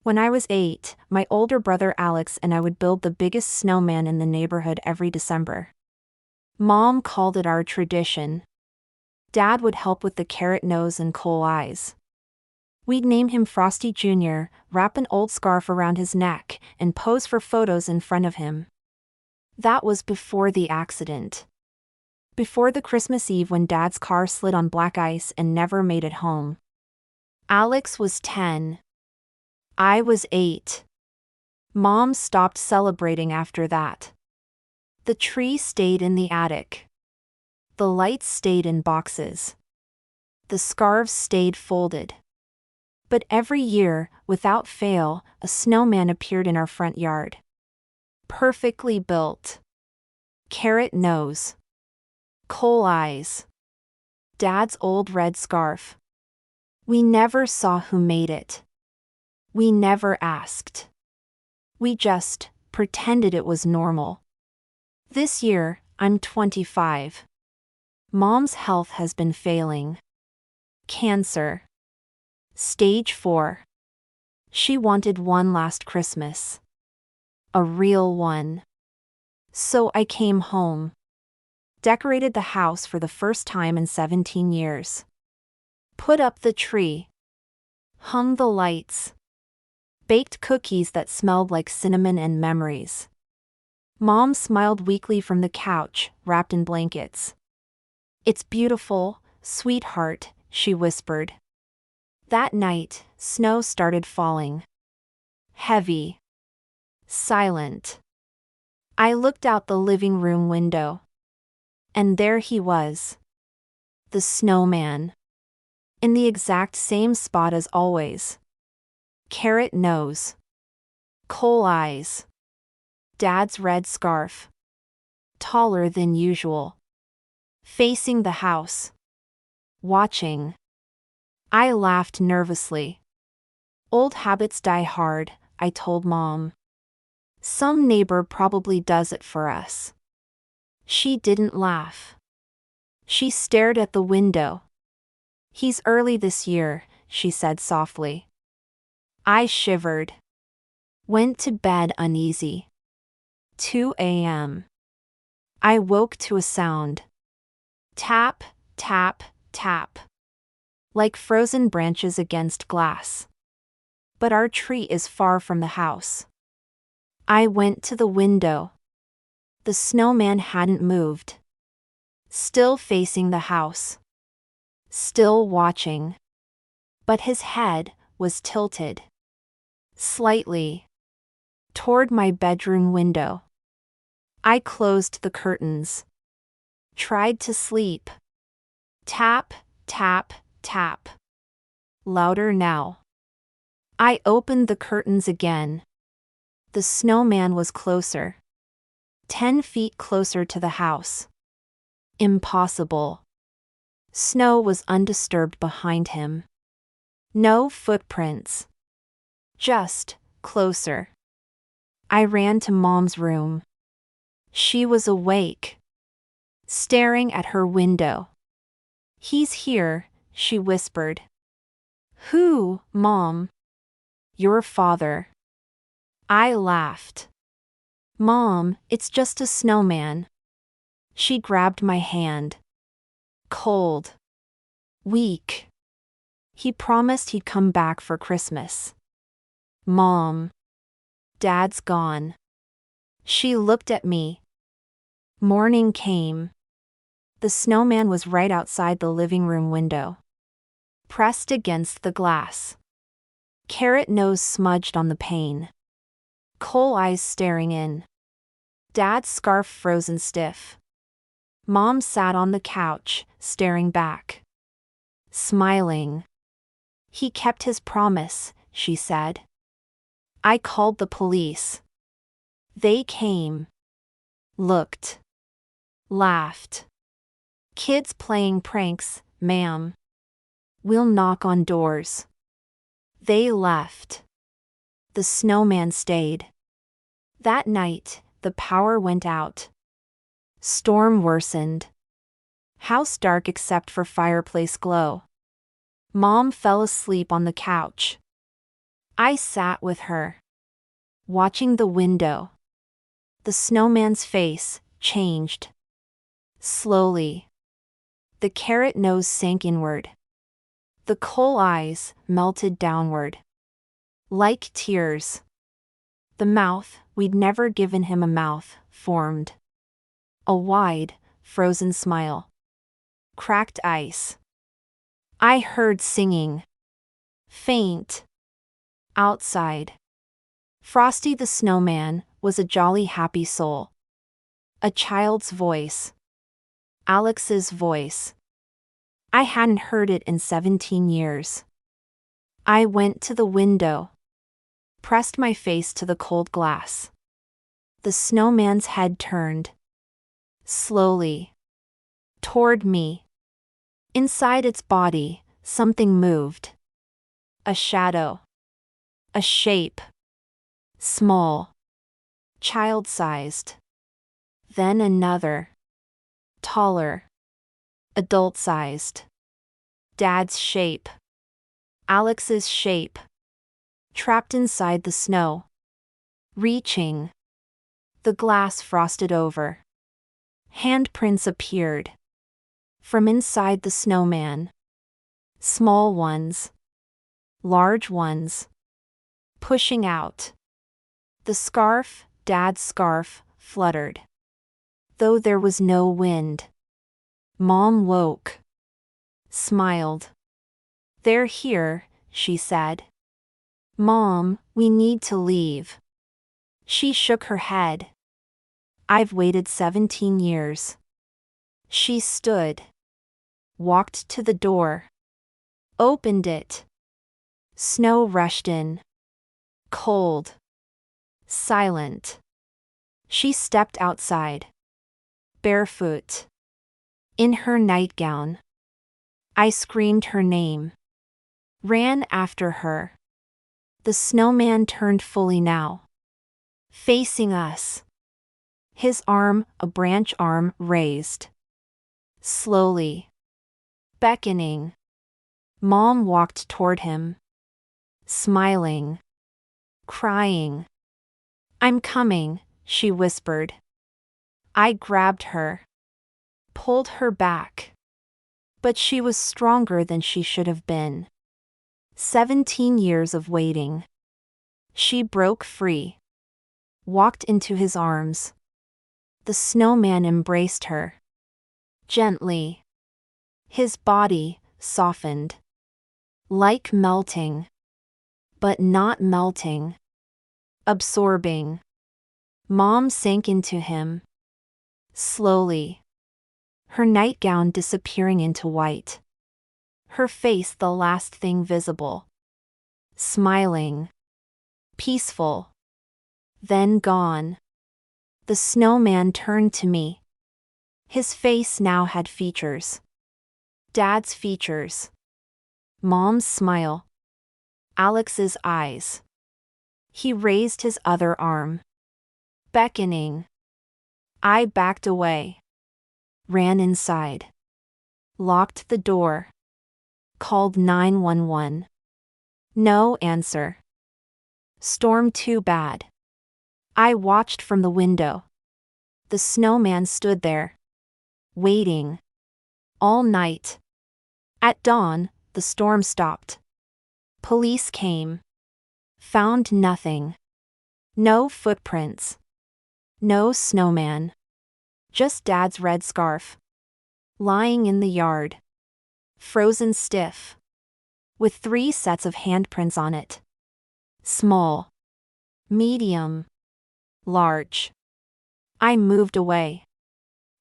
When I was 8, my older brother Alex and I would build the biggest snowman in the neighborhood every December. Mom called it our tradition. Dad would help with the carrot nose and coal eyes. We'd name him Frosty Jr., wrap an old scarf around his neck, and pose for photos in front of him. That was before the accident. Before the Christmas Eve when Dad's car slid on black ice and never made it home. Alex was 10. I was 8. Mom stopped celebrating after that. The tree stayed in the attic. The lights stayed in boxes. The scarves stayed folded. But every year, without fail, a snowman appeared in our front yard. Perfectly built. Carrot nose. Coal eyes. Dad's old red scarf. We never saw who made it. We never asked. We just pretended it was normal. This year, I'm 25. Mom's health has been failing. Cancer. Stage 4. She wanted one last Christmas. A real one. So I came home. Decorated the house for the first time in 17 years. Put up the tree. Hung the lights. Baked cookies that smelled like cinnamon and memories. Mom smiled weakly from the couch, wrapped in blankets. "It's beautiful, sweetheart," she whispered. That night, snow started falling. Heavy. Silent. I looked out the living room window. And there he was. The snowman. In the exact same spot as always. Carrot nose. Coal eyes. Dad's red scarf. Taller than usual. Facing the house. Watching. I laughed nervously. Old habits die hard, I told Mom. Some neighbor probably does it for us. She didn't laugh. She stared at the window. "He's early this year," she said softly. I shivered. Went to bed uneasy. 2 a.m. I woke to a sound. Tap, tap, tap. Like frozen branches against glass. But our tree is far from the house. I went to the window. The snowman hadn't moved. Still facing the house. Still watching. But his head was tilted. Slightly. Toward my bedroom window. I closed the curtains. Tried to sleep. Tap, tap, tap. Louder now. I opened the curtains again. The snowman was closer. 10 feet closer to the house. Impossible. Snow was undisturbed behind him. No footprints. Just closer. I ran to Mom's room. She was awake. Staring at her window. "He's here," she whispered. "Who, Mom?" "Your father." I laughed. "Mom, it's just a snowman." She grabbed my hand. Cold. Weak. "He promised he'd come back for Christmas." "Mom. Dad's gone." She looked at me. Morning came. The snowman was right outside the living room window. Pressed against the glass. Carrot nose smudged on the pane. Coal eyes staring in. Dad's scarf frozen stiff. Mom sat on the couch, staring back. Smiling. "He kept his promise," she said. I called the police. They came. Looked. Laughed. "Kids playing pranks, ma'am. We'll knock on doors." They left. The snowman stayed. That night, the power went out. Storm worsened. House dark except for fireplace glow. Mom fell asleep on the couch. I sat with her, watching the window. The snowman's face changed. Slowly. The carrot nose sank inward. The coal eyes melted downward. Like tears. The mouth, we'd never given him a mouth, formed. A wide, frozen smile. Cracked ice. I heard singing. Faint. Outside. Frosty the Snowman was a jolly happy soul. A child's voice. Alex's voice. I hadn't heard it in 17 years. I went to the window. Pressed my face to the cold glass. The snowman's head turned. Slowly. Toward me. Inside its body, something moved. A shadow. A shape. Small. Child-sized. Then another. Taller. Adult-sized. Dad's shape. Alex's shape. Trapped inside the snow. Reaching. The glass frosted over. Handprints appeared. From inside the snowman. Small ones. Large ones. Pushing out. The scarf, Dad's scarf, fluttered. Though there was no wind. Mom woke. Smiled. They're here, she said. Mom, we need to leave. She shook her head. I've waited 17 years. She stood. Walked to the door. Opened it. Snow rushed in. Cold. Silent. She stepped outside. Barefoot. In her nightgown. I screamed her name. Ran after her. The snowman turned fully now. Facing us. His arm, a branch arm, raised. Slowly. Beckoning. Mom walked toward him. Smiling. Crying. I'm coming, she whispered. I grabbed her. Pulled her back. But she was stronger than she should have been. 17 years of waiting. She broke free. Walked into his arms. The snowman embraced her. Gently. His body softened. Like melting. But not melting. Absorbing. Mom sank into him. Slowly. Her nightgown disappearing into white. Her face the last thing visible. Smiling. Peaceful. Then gone. The snowman turned to me. His face now had features. Dad's features. Mom's smile. Alex's eyes. He raised his other arm. Beckoning. I backed away. Ran inside. Locked the door. Called 911. No answer. Storm too bad. I watched from the window. The snowman stood there. Waiting. All night. At dawn, the storm stopped. Police came. Found nothing. No footprints. No snowman. Just Dad's red scarf. Lying in the yard. Frozen stiff. With 3 sets of handprints on it. Small. Medium. Large. I moved away.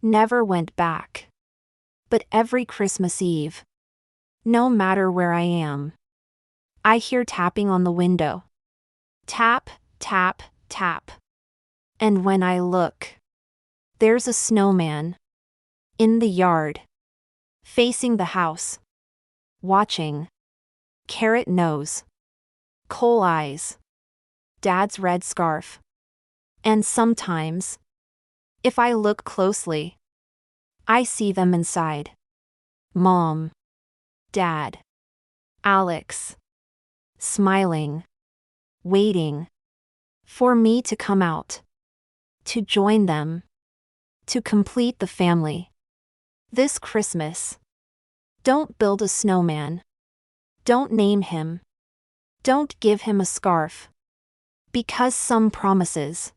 Never went back. But every Christmas Eve. No matter where I am. I hear tapping on the window. Tap, tap, tap. And when I look. There's a snowman. In the yard. Facing the house. Watching. Carrot nose. Coal eyes. Dad's red scarf. And sometimes. If I look closely. I see them inside. Mom. Dad. Alex. Smiling. waiting for me to come out, to join them, to complete the family. This Christmas, don't build a snowman. Don't name him. Don't give him a scarf. Because some promises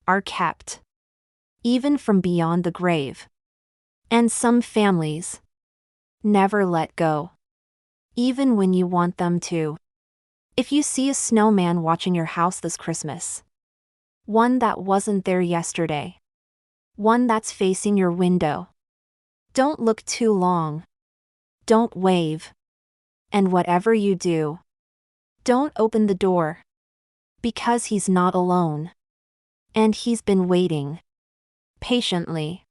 are kept, even from beyond the grave. And some families never let go, even when you want them to. If you see a snowman watching your house this Christmas, one that wasn't there yesterday, one that's facing your window, don't look too long. Don't wave. And whatever you do, don't open the door. Because he's not alone. And he's been waiting patiently